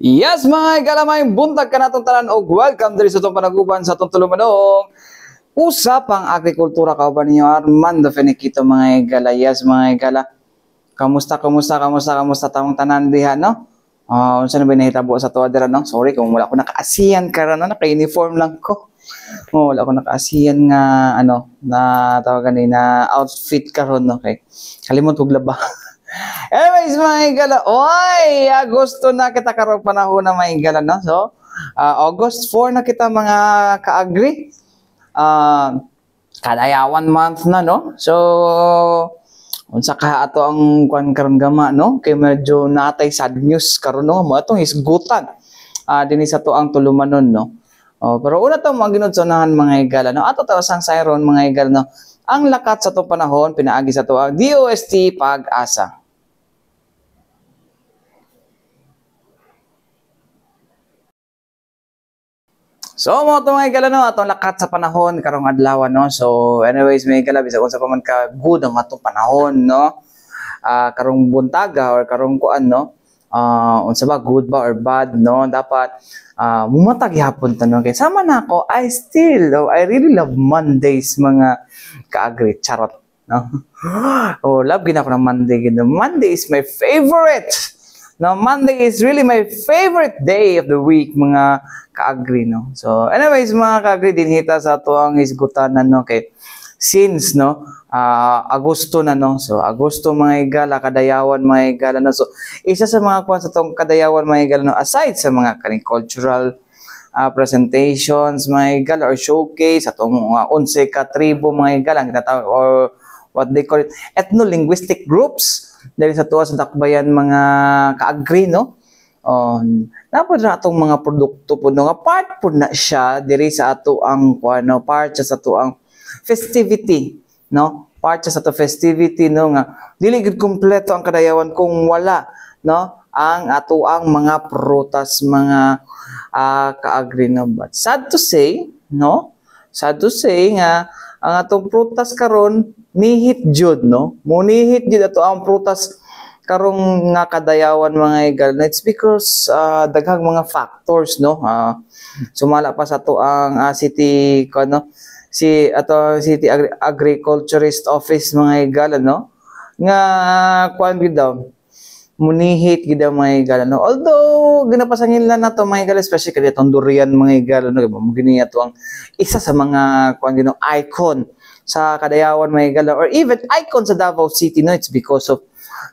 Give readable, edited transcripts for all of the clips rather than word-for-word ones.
Yes, mga galamay, buntag ka natong tanan og welcome diri sa itong panaguban sa itong tulumanong usapang agrikultura kauban ninyo Armando Feniquito mga igala. Yes, mga igala. Kamusta tamang tanan diha, no? Unsa na ba nahitabo sa tuwa dira, no? Sorry kung wala ko naka-ASEAN karon, no? Naka-uniform lang ko. Wala ko naka-ASEAN nga na tawagan ni na outfit karon, no? Okay. Kalimot og laba. Anyways, mga igala, oy, Agosto na kita karon panahon na mga igala, no? So, August 4 na kita mga ka-agri. Kadayawan month na, no? So, unsa ka ato ang kuan karon gama, no? Kay medyo natay sad news karon, no? Mo atong hisgutan. Dinhi sa to ang tulumanon, no? Pero una to mga ginudsonahan mga igala, no? Ato tawasang sayron mga igala, no? Ang lakat sa to panahon pinaagi sa to ang DOST Pag-asa. So, mo ito mga igala, no, atong lakat sa panahon, karong adlaw, no. So, anyways, mga igala, bisa kung sa paman ka good ang atong panahon, no. Karong buntaga or karong kuan, no. Unsa ba, good ba or bad, no. Dapat, mumatag yapon tanong. Kaya sama na ako, I really love Mondays, mga ka-agri, charot, no. Love gina ko ng Monday, gina. Monday is my favorite. Now, Monday is really my favorite day of the week, mga ka-agri, no? So, anyways, mga ka-agri, dinhita sa ito ang isgutanan, no? Okay. Since, no, Agosto na, no? So, Agosto, mga igala, kadayawan, mga igala, no? So, isa sa mga kuwan sa itong kadayawan, mga igala, no? Aside sa mga kaning cultural presentations, mga igala, or showcase, atong 11 ka-tribo, mga igala, or what they call it, ethno-linguistic groups, dahil sa tuwa sa dakbayan mga ka-agri, no? Napod na atong mga produkto po, no? Part po na siya, diri sa ato ang, part siya sa ato ang festivity, no? Part siya sa ato festivity, no? Nga, dili gud kompleto ang kadayawan kung wala, no? Ang ato ang mga prutas, mga ka-agri, no? But sad to say, no? Sad to say nga, ang atong prutas karon nihit jud, no? Munihit jud ato ang prutas karong nga kadayawan mga igala. It's because daghang mga factors, no? Sumala pa sa to ang city agriculturist office mga igala, no? Nga kuan gid daw munihit gid mga igala, no? Although ginapasangil na nato mga igala, especially kadi atong durian mga igala, no? Mo gini ato ang isa sa mga kuan gid, no, icon sa kadayawan mga igala, or even icon sa Davao City, no? It's because of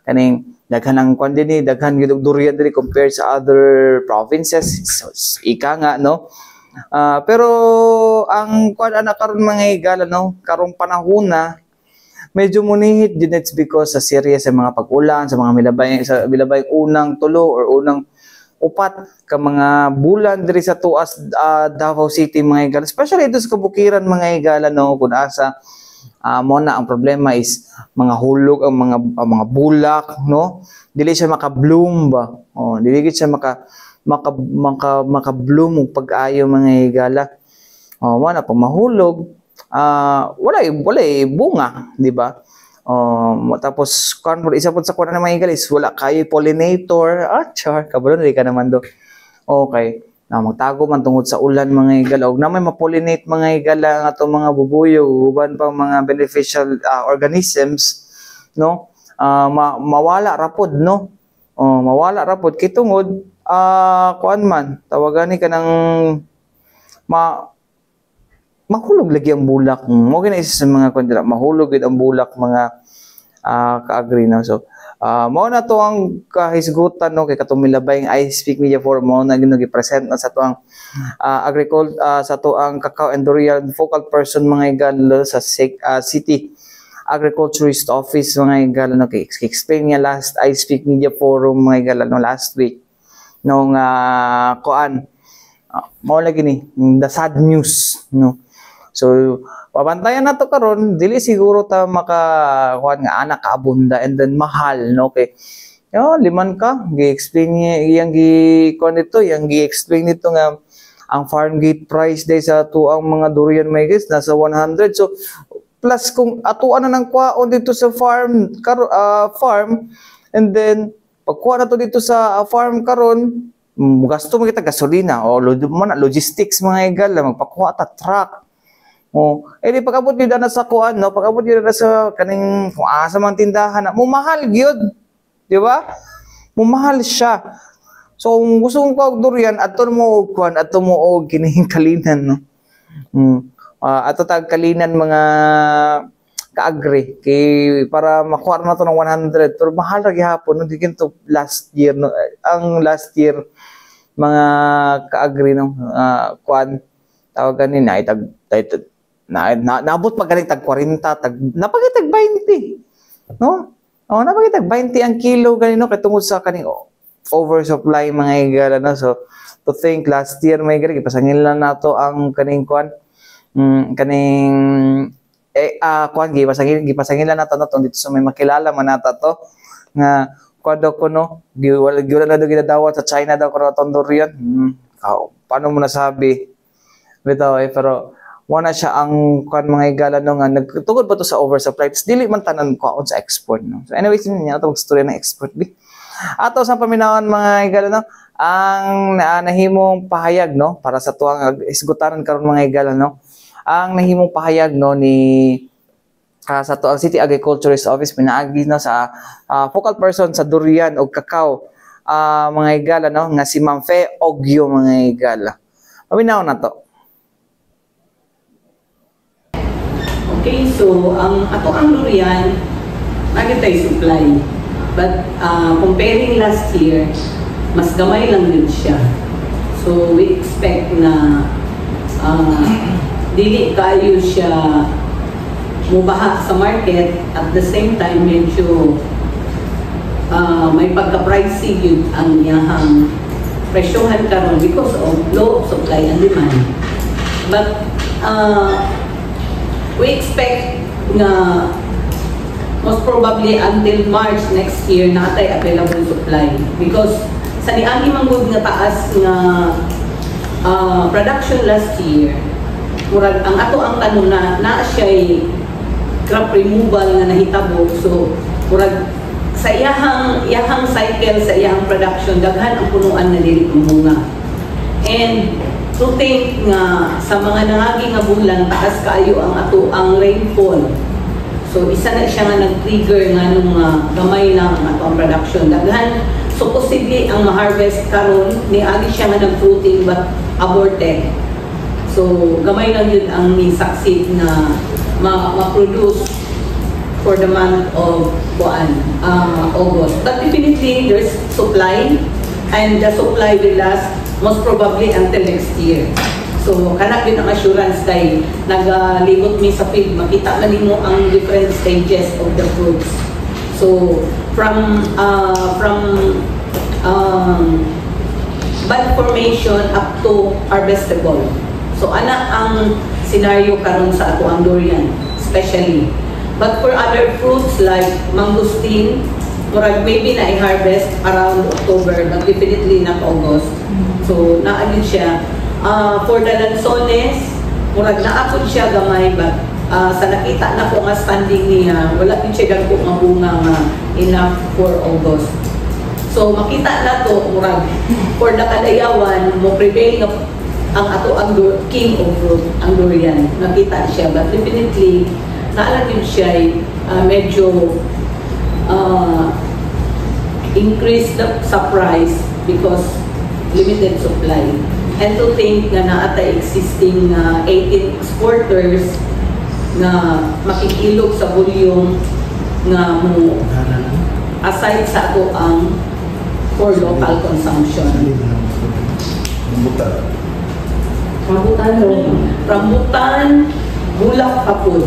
kaning daghan ang kuan dinhi, daghan gid durian diri compared sa other provinces. So, ika nga, no? Pero ang kuan ana karon mga igala, no, karong panahon na medyo munihit din, it's because sa series sa mga pag-ulan, sa mga milabay unang tulo or unang upat ka mga bulan diri sa tuas Davao City mga igala, especially dito sa kabukiran mga igala, no, kun asa mo na ang problema is mga hulog ang mga bulak, no, dili siya maka-bloom ba, dili gid siya maka-bloom og pag-ayo mga igala. Wala pag mahulog, wala bunga, di ba? Tapos isa po sa kuha na mga igala is wala kayo pollinator. Char, kabalo na ka naman do. Okay. Magtago man tungod sa ulan mga igala. Og na may ma-pollinate mga igala ang atong mga bubuyo, uban pang mga beneficial organisms, no? Mawala rapod, no? Mawala rapod kay tungod kuan man tawagan ni kanang mahulog lagi ang bulak. Mo gina isa sa mga kuan dira, mahulog gid ang bulak mga ka-agri, no? So mao na to ang kahisgutan, no, kay katong milabay ang I Speak Media Forum mo na gino-present na sa to ang sa to ang Cacao and Durian focal person mga igala sa City Agriculturist Office mga igala, no, kay explain niya last I Speak Media Forum mga igala, no, last week nung kuan mao lagi ni the sad news, no. So pabantayan nato karon, dili siguro ta makakuan nga anak kaabunda and then mahal, no, kay liman ka gi-explain niya iyang gi-kuan nito, yang gi-explain nito nga ang farm gate price day sa tuang mga durian may guys nasa 100. So plus kung atuan na nang kwaon dito sa farm and then pagkuha na to dito sa farm karon gasto mo kita gasolina o logistics mga igala magpakuha ta truck. Di pag-abot yun na sa kuan, no? Pag-abot yun na sa kaning kung asa mang tindahan na, mumahal yun. Di ba? Mumahal siya. So, kung gusto mong kawag durian, ato mo kuan, ato mo o kining kalinan, no? Ato tag kalinan mga kaagri kay para makuha na to ng 100 pero mahal ra gihapon no digin to last year no ang last year mga kaagri no kuan tawagan ni na itag naabot pa galing tag 40 tag napagitag 20 no napagitag 20 ang kilo ganino kay tungod sa kaning oversupply mga igala no so to think last year may gari pasangil na nato ang kaning kuan kaning kuan gipasangil na nato no dito sa may makilala man nata to nga kuan daw ko no wala na daw ginadawat sa China daw ko tong durian paano mo nasabi bitaw pero wala siya ang kuan mga igala no nga nagtugod ba to sa oversupply dili man tanan kuan sa export no so anyways niya to storya ng export bi ato sa paminawan mga igala no ang nahimong pahayag no para sa tuwang isgutanan karon mga igala no ang nahimong pahayag no ni sa tuang City Agriculturist Office pinaagi no sa focal person sa durian o cacao mga igala no nga si Ma'am Fe Ogyo mga igala paminaw na to. Okay, so ang durian nagitay supply. But comparing last year, mas gamay lang din siya. So we expect na dili kayo siya mubaha sa market at the same time medyo may pagka-pricey yun ang iyahang presyohan karon because of low supply and demand. But we expect na most probably until March next year natay available supply because sa niagi manggod nga taas nga production last year murag ang ato ang tanong na siya crop removal nga nahitabo so murag sa iyahang cycle sa iyahang production daghan ang punuan na dili kumunga and to think nga sa mga nangagi nga bulan taas kaayo ang ato ang rainfall. So isa na siya nga nag-trigger nga nung gamay lang ang ato ang production daghan. So posible ang ma-harvest karon ni agi siya nga nag-fruiting but aborted. So gamay lang yun ang ni-succeed na ma-produce for the month of August. But definitely there's supply and the supply will last most probably until next year. So kana din ang assurance kay nagalibot mi sa field makita man nimo ang different stages of the fruits. So from bud formation up to harvestable. So ana ang scenario karon sa ato ang durian especially. But for other fruits like mangosteen, murag maybe na i-harvest around October, but definitely not August. So naagin siya. For the lanzones, murag naapod siya gamay, but sa nakita na ko nga standing niya, wala din siya dagko nga bunga nga enough for August. So makita na to, murag for the kadayawan, mo prevail ang ato ang king of fruit, ang durian. Nakita siya, but definitely naalagin siya medyo increase the price because limited supply. And to think na naata existing 18 exporters na makikilog sa volume nga mo aside sa ato ang for local consumption. Rambutan, bulak kapod.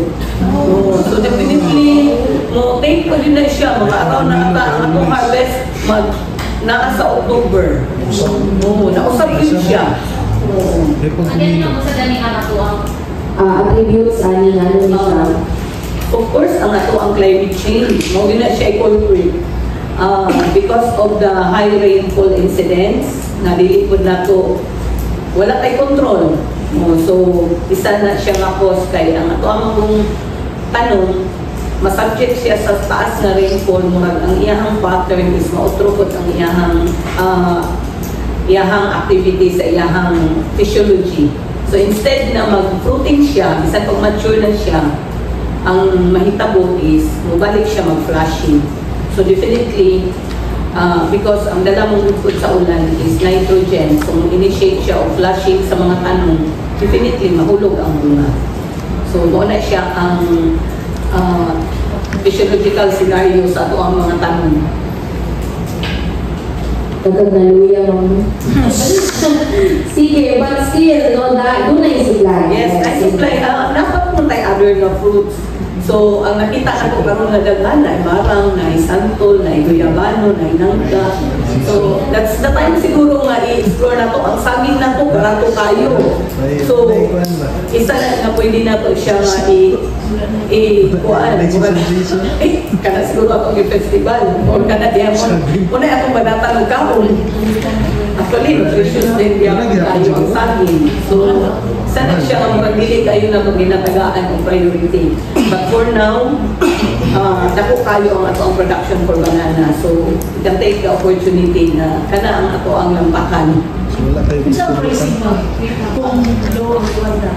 So definitely, mo take ko din na siya, mga araw na ata, atong harvest, naa sa October. Nausap yun siya. Ano yung sa ganing ato ang attributes ani nga ni siya? Of course, ang ato ang climate change. Mo din na siya i-corporate. Because of the high rainfall incidents, nalilipod na to, wala kay control. So, isa na siya nga-cause kay ang ato ang tanong, masubject siya sa taas na rainfall, murag ang iyahang pattern is mautrukot ang iyahang iyahang activity sa iyahang physiology. So instead na mag-fruiting siya, bisan pag mature na siya, ang mahitabo is mabalik siya mag-flushing. So definitely, because ang dala mong food sa ulan is nitrogen, so initiate siya of flushing sa mga tanong, definitely mahulog ang bunga. So muna siya ang physiological scenario sa ato ang mga tanong. Dagdag na luya, ma'am. Sige, but still, no, doon na yung supply. Yes, I supply. Dapat mo tayo other na fruits. So, ang nakita ako karon na daghan na marang, na santol, na guyabano, na nangga. So, that's the time siguro nga i-explore na to. Ang saging na to, barato kayo. So, isa na pwede na to siya nga kuhaan. Kana siguro akong i-festival. Or kana diyan mo. Una akong banata ng kahon. Actually, nutritious din diyan kayo ang saging. So, sana siya ang magdili kayo na mag-inatagaan ang priority. But for now, dako kayo ang ato ang production for banana. So, you can take the opportunity na kana ang ato ang lampakan. Sa pricing mo, kung low ang kuwanda?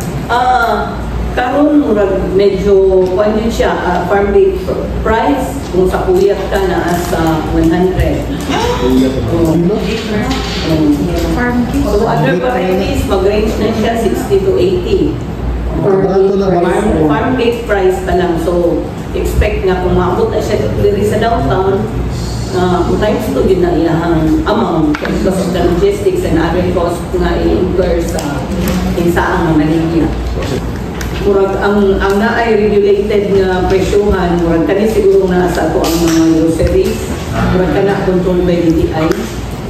Karon murag medyo kuan yun siya, farm gate price kung sa kuyat ka na sa 100. So other varieties mag-range na siya 60 to 80. Farm gate price pa lang. So expect nga kung maabot na siya dito sa downtown, times to din na iyahang amount because of the logistics and other costs nga i-incur sa insaang Manila. Murag ang naay regulated nga presyohan, murag kani siguro na sa ato ang mga groceries, murag kana controlled by DTI.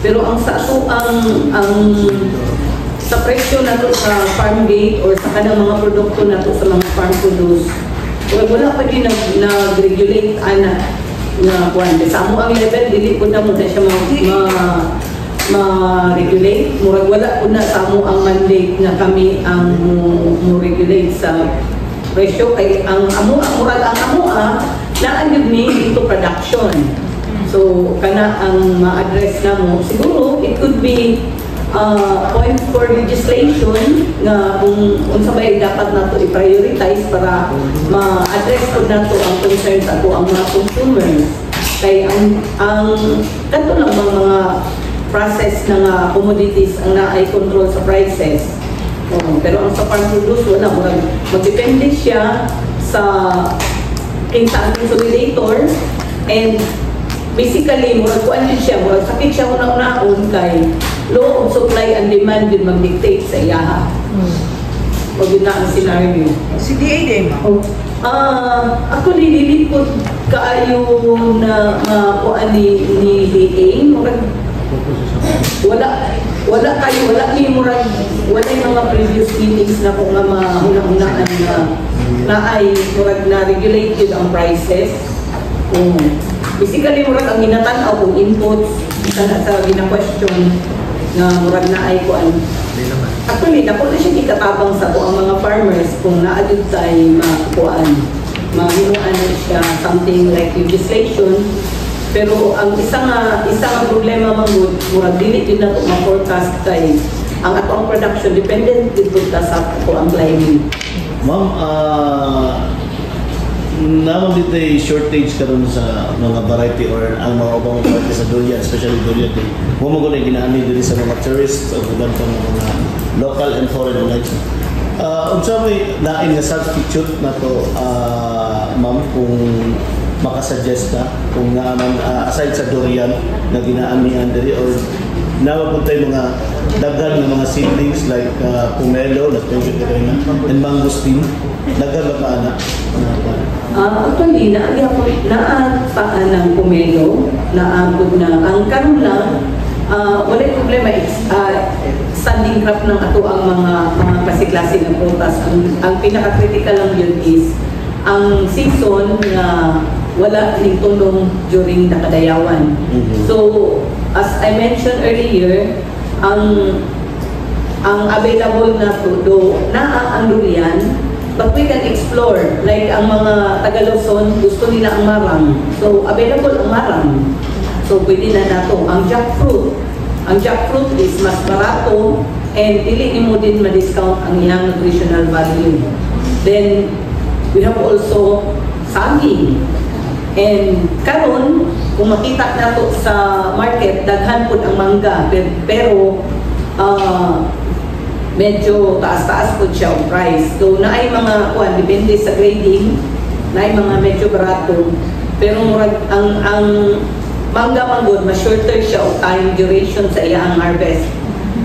Pero ang sa ato ang sa presyo nato sa farm gate or sa kanang mga produkto nato sa mga farm produce, wala pa din nag-regulate ana nga kuan. Sa amo ang level dili ko na mo siya ma-regulate. Murag wala po na sa amo ang mandate nga kami ang mo-regulate sa presyo kay ang amo murag ang amo naanyod ni into production. So kana ang ma-address na mo siguro it could be point for legislation nga kung unsa bay dapat nato i-prioritize para ma-address po nato ang concerns ato ang mga consumers kay ang kanto lang mga process ng commodities ang naay control sa prices. Pero ang sa farm produce, wala. Magdepende siya sa consolidator and basically, murag kuan din siya, murag sakit siya una-unaon kay law of supply and demand din mag-dictate sa iyaha. Pag yun na ang scenario. Si DA din, ma'am? Ako nililip ko kaayo na kuan ni DA. Wala yung mga previous meetings na kung nga mahunang-hunaan na ay murag na regulated ang prices. Basically murag ang ginatanaw kung inputs sa gina-question na murag na ay kuan. Actually, dako na siya kikatabang sa ang mga farmers kung naadid sa ay makuan. Mahinuan na siya something like legislation. Pero ang isang problema mangud murag dili din nato ma-forecast kay ang atong production dependent dito sa ang climate. Ma'am, naman dito ay shortage karon sa mga variety or ang mga ubang variety sa durian, especially durian din. Kung mo guna ginaani diri sa mga tourists o mga local and foreign like. Unsa may lain nga substitute nato ma'am kung makasuggest ka kung naman aside sa durian na ginaamihan diri or naman po tayo mga daghan ng mga seedlings like pomelo, and mangosteen, daghan ba pa anak? Actually, naapaan ng pomelo, naabot na. Ang karon lang, wala problema, standing crop ng ato ang mga klase-klase ng prutas. Ang pinaka-critical lang yun is, ang season na wala ning tulong during nakadayawan. So, as I mentioned earlier, ang available na tudo na ang durian, but we can explore. Like ang mga Taga-Luzon, gusto nila ang marang. So, available ang marang. So, pwede na nato. Ang jackfruit, ang jackfruit is mas barato and dili mo din ma-discount ang iyang nutritional value. Then we have also saging. And karon kung makita nato sa market, daghan pud ang mangga pero medyo taas-taas po siya ang price. So naay mga depende sa grading, naay mga medyo barato. Pero murag ang mangga manggod, mas shorter siya o time duration sa iyang harvest.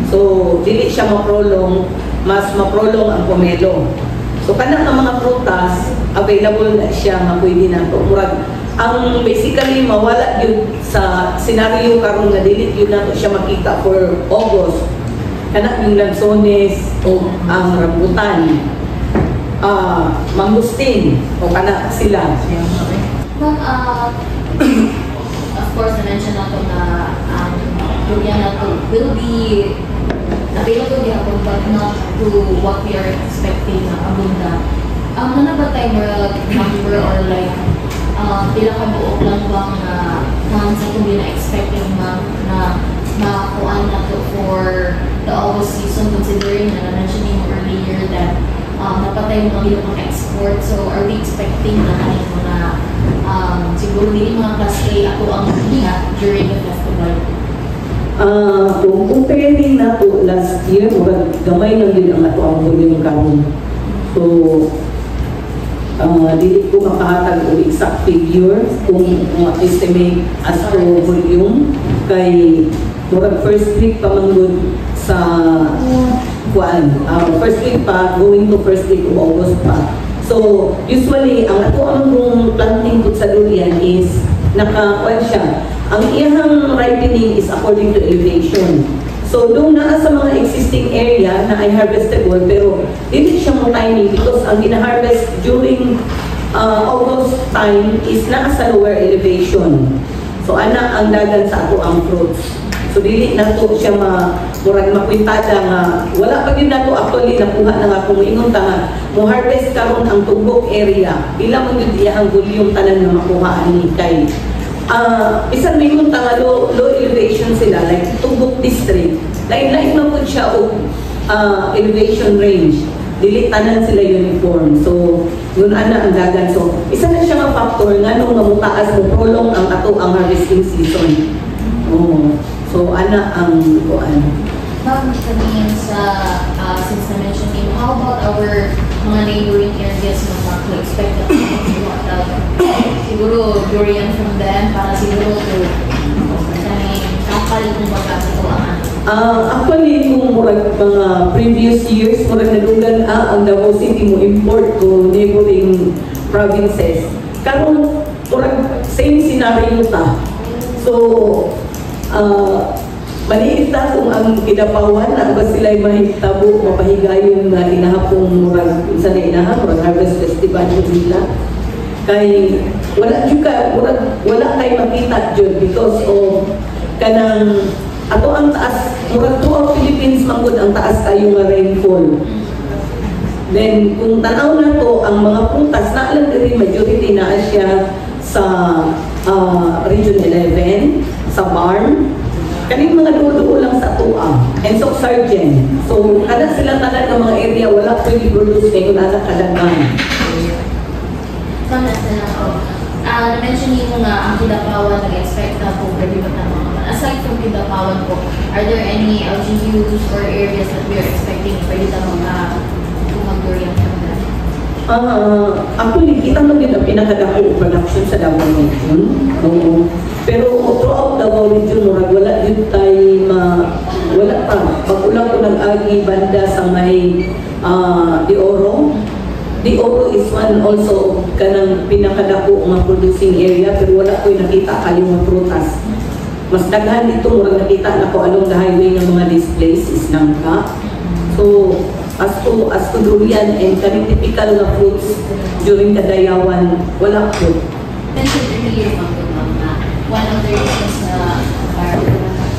So dili siya ma-prolong, mas ma-prolong ang pomelo. So kana ang mga prutas available na siya nga pwede na to. Murag ang basically mawala yun sa senaryo karon nga dili yun nato siya makita for August. Kana yung lansones o ang rambutan, mangustin o kana sila. Ma'am, of course, na-mention nato na durian nato will be available yapon but not to what we are expecting na abunda. Ano ba tayo number or like pila ka buok lang bang na sa kung na-expecting ma'am na makuhaan na to for the August season, considering na na-mentioning earlier that napatay mo kami ng export. So are we expecting na kanin mo na siguro din mga class A ako ang hiya during the festival? Kung comparing na to last year, gamay lang din ang ato ang volume karon. So dili ko makahatag og exact figure kung estimate as to volume kay murag first week pa manggod sa first week pa going to first week of August pa. So usually ang ato ang planting pud sa durian is naka siya. Ang iyang ripening is according to elevation. So doon na sa mga existing area na ay harvestable pero dili siya mo timing because ang gina-harvest during August time is na sa lower elevation. So ana ang dagan sa ato ang fruits. So dili nato siya murag makwintada nga wala pa gyud nato actually nakuha na nga kung ingon ta nga mo harvest karon ang tubok area pila man gyud iya ang volume tanan nga makuha ani kay isang mingon ta nga low elevation sila like tubok district lain-lain man pud siya og elevation range dili tanan sila uniform. So yun ana ang dagan. So isa na siya nga factor nganong mamutaas mo prolong ang ato ang harvesting season. So ana ang kuan. Ma'am, kanina sa since na-mention niyo, how about our mga neighboring areas na mag-expect na siguro durian from them para siguro to kapal kung baga ito actually kung murag mga previous years murag nadugan ang Davao City mo import to neighboring provinces. Karon murag same scenario ta. So maliit na kung ang Kidapawan na ba sila'y mahitabo, mapahigayon na inahapong murag, isa na inahap, murag Harvest Festival nila. Kay, wala kay makita dyan because of kanang, ato ang taas, murag throughout Philippines manggod ang taas kayo nga rainfall. Then, kung tanaw na to, ang mga prutas na alam din majority na siya sa Region 11, sa Barn, kaning mga dulo lang sa tuwa, and so Sargent. So, kada sila tanan ng mga area, wala pwede produce kayo na kadagan. So, nasa na ako. Na-mention niyo nga ang Kidapawan, nag-expect na po pwede ba mga aside from Kidapawan po, are there any LGUs or areas that we are expecting pwede na mga mag-durian from them? Actually, kita mo din ang pinakadako production sa Davao Region. Pero throughout Davao Region, wala din tayo wala pa. Pag-ulang ko nag-agi banda sa may De Oro. De Oro is one also kanang pinakadako nga producing area pero wala ko nakita kayo mga prutas. Mas daghan dito murag nakita na ko along the highway ng mga displays is nangka. So as to durian and kaning typical na fruits during Kadayawan, wala po. Mentioned earlier na one of the reasons na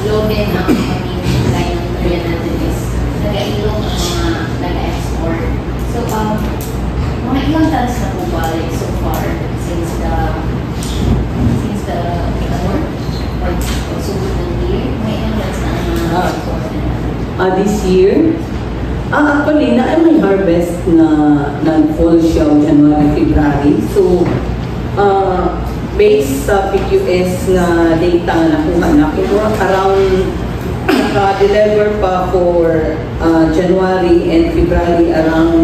loaded ang pag-supply ng durian natin is nag-ailong ang mga nag-export. So, mga ilang tons na po ba so far since the north or pagsugod ng year? May ilang tons na this year. Actually, na may harvest na nag-fall siya January, February. So, based sa PQS na data na nakuha na, around naka-deliver pa for January and February around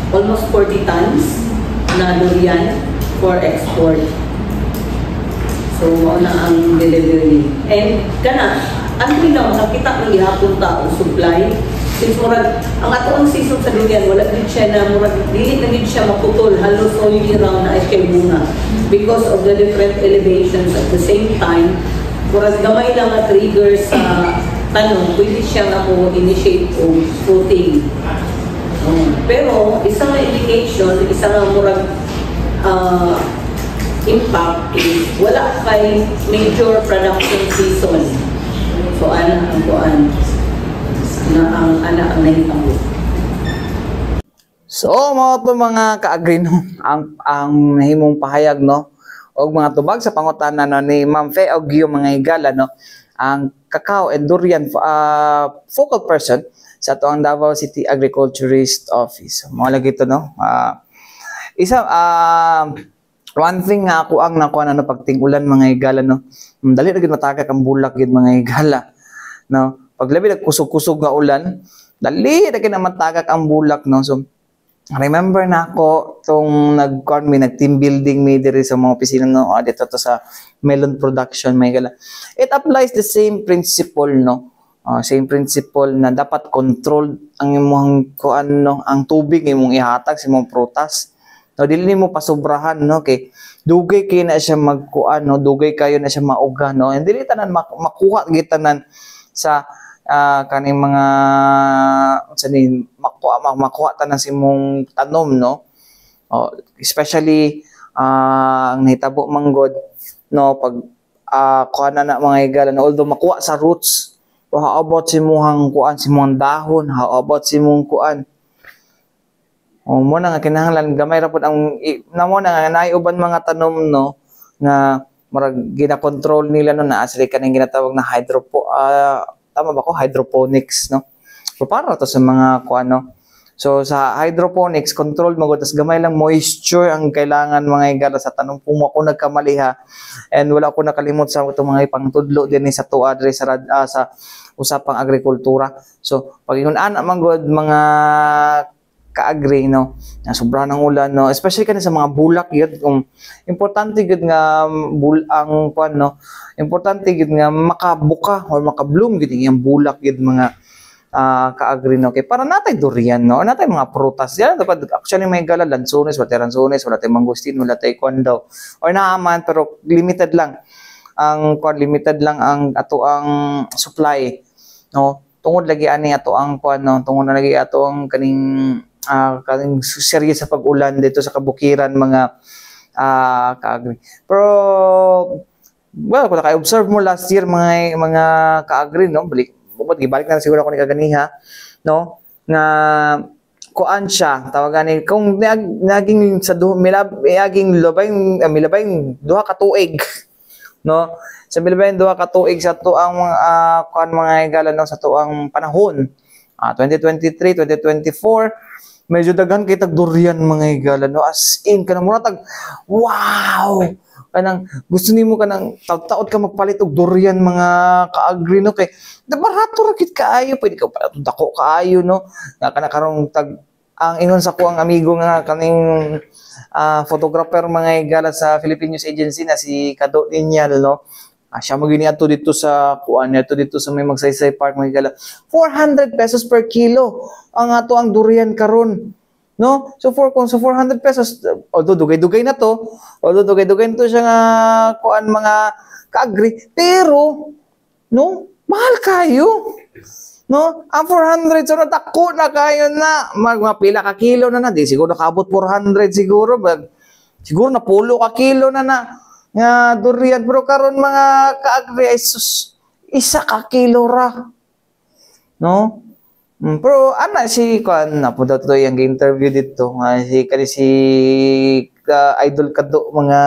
almost 40 tons na durian for export. So, na ang delivery. And ano lang, nakita ng ihapon tao supply. Since murag, ang ato ang season sa durian, wala din siya na murag, dili na din siya maputol, halos all year round na ay kay bunga. Because of the different elevations at the same time, murag gamay lang na trigger sa tanong, pwede siya nga mo initiate o fruiting. Pero, isang indication, isang murag impact is wala kay major production season. So, ang nahitabo. So, mga ka-agree, no? Ang nahimong pahayag, no? O mga tubag sa pangutana, no, ni Ma'am Fe o yung mga higala, no? Ang cacao and durian focal person sa ito ang Davao City Agriculturist Office. Mga lagi ito, no? One thing nga ako ang nakuha na pagting-ulan mga higala, no? Dali na matagak ang bulak yun mga higala, no? Pag labi nagkusog-kusog nga ulan, dali na matagak ang bulak, no? So, remember na ako itong nag-team building me diri sa mga opisina, no? Dito to sa melon production, mga higala. It applies the same principle, no? Same principle na dapat control ang imong ang tubig imong ihatag sa imong prutas. No, dili mo pasobrahan, no, kay dugay kay na siya no, dugay kayo na siya mauga, no, and dili tanan makuha gitanan sa kaning mga makuha tanan sa imong tanom, no. Especially ang nahitabo manggod, no, pag kuha na mga higala, no, although makuha sa roots, how about si imong si imong dahon, how about si imong mo na nga kinahanglan gamay ra pud ang namo na nga naiuban mga tanom, no, nga marag gina-control nila, no, na asli kaning ginatawag na tama ba ko, hydroponics, no. So para to sa mga no. So sa hydroponics control mo tas gamay lang moisture ang kailangan mga higala sa tanom. Kung ako nagkamali, and wala ko nakalimot sa itong mga ipangtudlo din sa tuwa diri sa usapang agrikultura. So pag ana man gud mga ka-agree, no, na sobra ng ulan, no, especially kanina sa mga bulak yun, importante gud nga no, importante gud nga makabuka or makabloom gud yung bulak gud mga ka-agree, no, kay para natay durian, no, natay mga prutas yan dapat actually may gala lansones, wala tay mangustin, wala tay daw or naaman pero limited lang ang ato ang supply, no, tungod lagi ani ato ang no, tungod na lagi ato ang kaning serye sa pag-ulan dito sa kabukiran mga ka-agree. Pero well, kung naka-observe mo last year mga ka-agree, no, balik na siguro ako ni kaganiha, no, na kuan siya tawagan ni kung naging sa milabay duha ka tuig, no, sa milabay duha ka tuig sa tuang kuan mga higala, no, sa tuang panahon 2023, 2024 medyo daghan kay tag durian mga higala, no, as in kanang mura tag wow kanang gusto nimo kanang taud-taud ka magpalit og durian mga ka-agree, no, kay barato ra kit kaayo, pwede ka pa dako kaayo, no, nga kana karong tag ang ingon sa ko ang amigo nga kaning photographer mga higala sa Philippine News Agency na si Kado Ninyal, no. Siya magini ato dito sa dito sa may Magsaysay Park mga higala. 400 pesos per kilo ang ato ang durian karon, no. So 400 pesos, although dugay-dugay na to siya nga mga ka-agree, pero no, mahal kayo, no. Ang 400 so natako na kayo na magmapila ka kilo na di siguro nakaabot 400 siguro na pulo ka kilo na nga durian, pero karon mga ka-agree ay isa ka kilo ra, no. Pero ana si kuan na po daw to yung interview dito nga si Idol Kado mga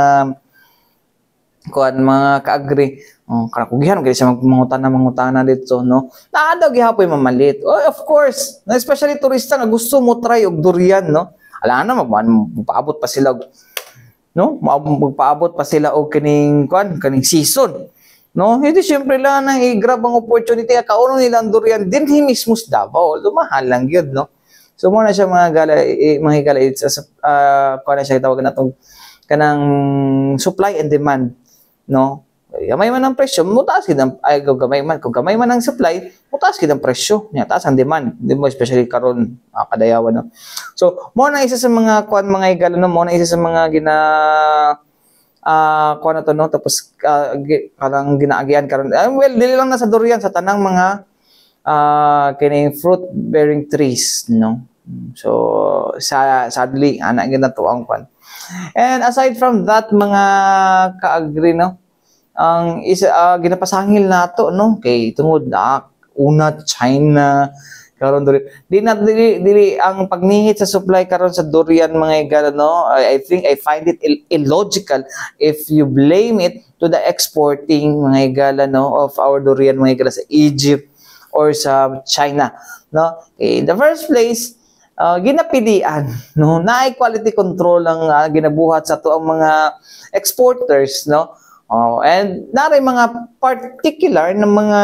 kuan mga ka-agree, Karang kugihan gali siya mangutana dito, no. Naa daw gihapoy mamalit. Oh, of course, especially turista nga gusto mo try og durian, no. Ala na magpaabot pa sila, no? Magpaabot pa sila og kaning season. No, hindi siyempre lang na i-grab ang opportunity kauno nilang durian dinhi mismo sa Davao. Lumahal lang yun, no. So mo na siya mga higala it's kuan na siya tawag na tong kanang supply and demand, no. Gamay man ang presyo, mutaas gid ang gamay man kung gamay man ang supply, mutaas gid ang presyo, nya taas ang demand, di mo especially karon kadayawan, no. So mo na isa sa mga kuan mga higala, no, mo na isa sa mga kuan na to, no, tapos kanang ginaagian karon well dili lang na sa durian, sa tanang mga kining fruit bearing trees, no. So sadly ana gyud na to ang kwan. And aside from that mga kaagri, no, ang isa ginapasangil nato, no, kay tungod na una China karon dili ang pagnihit sa supply karon sa durian mga higala, no. I think I find it illogical if you blame it to the exporting mga higala, no, of our durian mga higala sa Egypt or sa China, no. In the first place, ginapilian, no, na quality control ang ginabuhat sa to ang mga exporters, no. And naray mga particular na mga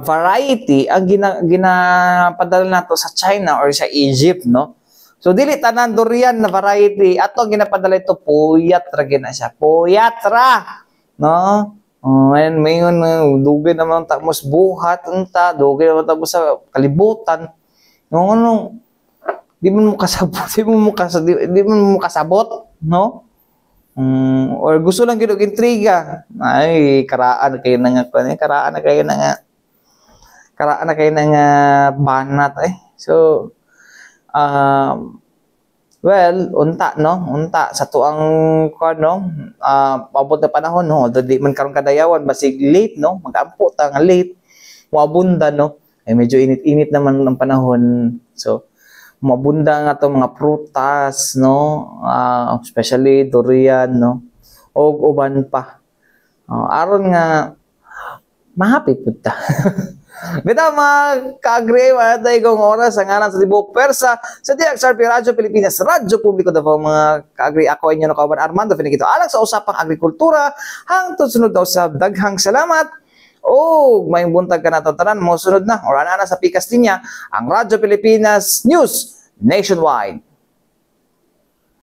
variety ang ginapadala nato sa China or sa Egypt, no. So dili tanan durian na variety ato ginapadala ito, puyat ra gina siya, puyat ra, no. And mayon dugay naman ta mos buhat unta, dugay naman ta sa kalibutan, no. Di mo kasabot, no. Or gusto lang gid og intriga, ay karaan kayo na nga banat So well, unta sa tuang kuan, no, paabot na panahon, no, di man karon kadayawan basig late, no, mag-ampo ta nga late, moabunda, no, medyo init-init naman ang panahon. So mabunda nga to mga prutas, no, especially durian, no, og uban pa. Aron nga mahappy pud ta. Bitaw mga ka-agree, matay kong oras ang ngalan sa Tibuok Persa sa DXRP Radyo Pilipinas, Radyo Publiko Davao. Mga ka-agree, ako inyo na kauban Armando Finigito alang sa usapang agrikultura. Hangtod sunod daw sa daghang salamat. May buntag ka na tanan mo sunod na or ana sa pikas niya ang Radyo Pilipinas News Nationwide.